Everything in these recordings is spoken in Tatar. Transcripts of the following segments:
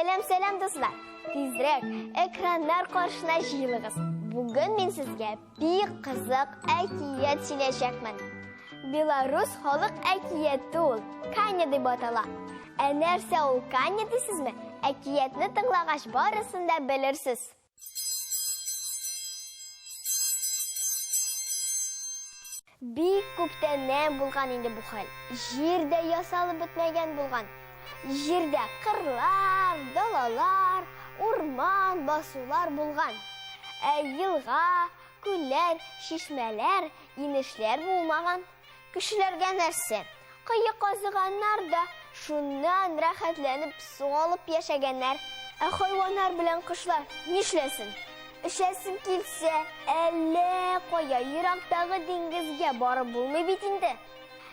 Сәлем дуслар. Тизрәк экраннар каршына җыелыгыз. Бүген мин сезгә бик кызык әкият сөйләшәкмен. Белорус халык әкияте ул, Каня дип атала. Ә нәрсә ул Каня дисезме? Әкиятне тыңлагач барысын да белерсез. Бик күптәннән булган инде бу хәл. Җирдә ясалып бетмәгән булган. Җирдә кырлар, далалар, урман, басулар булган. Ә елга, күлләр, чишмәләр, инешләр булмаган. Кешеләргә нәрсә? Кыек казыганнар да шуннан рәхәтләнеп су алып яшәгәннәр. Ә хайваннар белән кошлар нишләсен? Эшәсен килсә, әллә кая ерактагы диңгезгә барып булмый бит инде.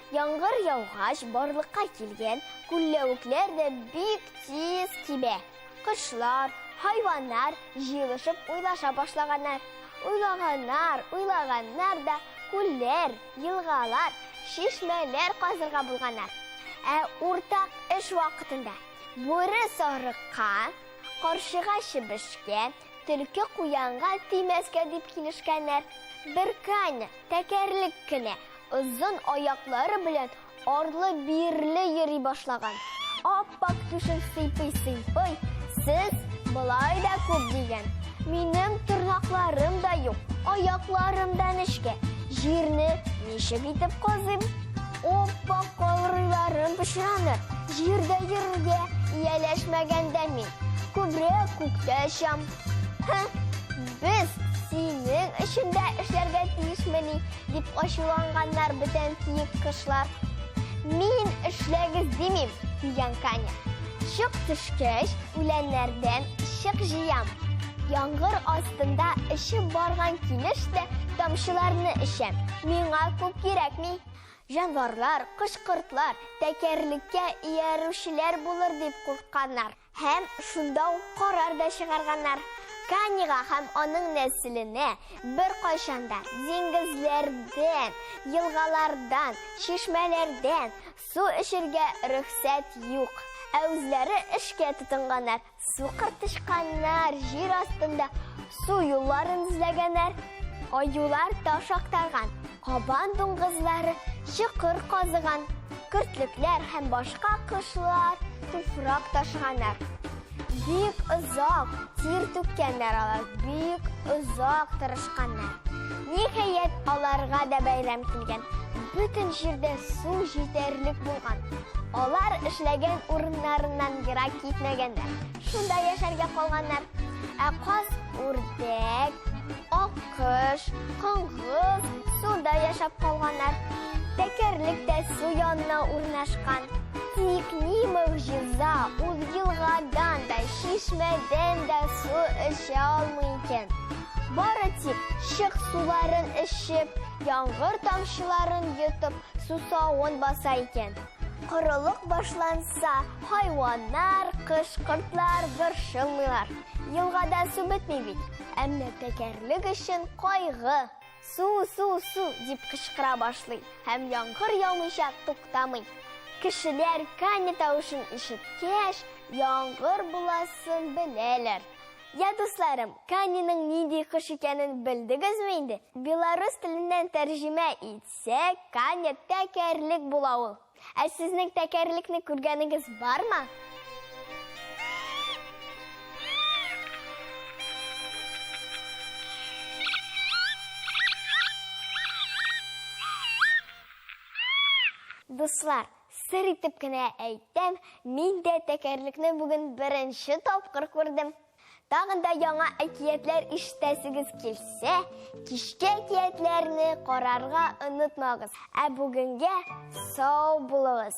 Яңгыр яугач барлыкка килгән күлләвекләр дә бик тиз кибә. Кошлар, хайваннар җыелышып уйлаша башлаганнар. Уйлаганнар да күлләр, елгалар, чишмәләр казырга булганнар. Ә уртак эш вакытында бүре сарыкка, каршыга чебешкә, төлке куянга тимәскә дип килешкәннәр. Бер Каня тәкәрлек кенә озын аяклары белән арлы-бирле йөри башлаган. Аппак түшен сыйпый, сез былай да күп дигән. Минем тырнакларым да юк, аякларым да нечкә. Җирне ничек итеп казыйм? Аппак калрыйларым пычраныр. Җирдә йөрергә ияләшмәгәндә мин күбрәк күктә очам. Без синең эшендә эшләргә тиешмени дип ачуланганнар бүтән киек кошлар. Мин эшләгез димим, дигән Каня. Чык төшкәч, үләннәрдән чык җыям. Яңгыр астында эшеп барган килештә тамчыларны эчәм. Миңа күп кирәкми. Җанварлар, кош-кортлар тәкәрлеккә иярүчеләр булыр дип куркканнар. Һәм шунда ук карар да чыгарганнар. Каняга һәм аның нәселенә бер кайчанда диңгезләрдән, елгалардан, чишмәләрдән су эчәргә рөхсәт юк. Ә үзләре эшкә тотынганнар. Су кыртышканнар, җир астында су юлларын эзләгәннәр. Аюлар таш актарган, кабан дуңгызлары чокыр казыган, көртлекләр һәм башка кошлар туфрак ташыганнар. Бик озак тир түккәннәр алар, бик озак тырышканнар. Ниһаять, аларга да бәйрәм килгән. Бүтән җирдә су җитәрлек булган. Алар эшләгән урыннарыннан ерак китмәгәннәр. Шунда яшәргә калганнар. Ә каз, үрдәк, аккош, коңгыз суда яшәп калганнар. Тәкәрлек тә су янына урнашкан. Тик ни мөгъҗиза, ул елгадан да, чишмәдән дә су эчә алмый икән. Бары тик чык суларын эчеп, яңгыр тамчыларын йотып, сусавын баса икән. Корылык башланса, хайваннар, кош-кортлар борчылмыйлар. Елгада су бетми бит. Әмма тәкәрлек өчен кайгы. Су дип кычкыра башлый. Һәм яңгыр яумыйча туктамый. Кешеләр Каня тавышын ишеткәч, яңгыр буласын беләләр. Я дусларым, Каняның нинди кош икәнен белдегезме инде? Белорус теленнән тәрҗемә итсәк, Каня тәкәрлек була ул. Ә сезнең тәкәрлекне күргәнегез бармы? Дуслар, сыр итеп кенә әйтәм, мин дә тәкәрлекне бүген беренче тапкыр күрдем. Тагын да яңа әкиятләр ишетәсегез килсә, кичкә әкиятләрне карарга онытмагыз. Ә бүгенгә сау булыгыз.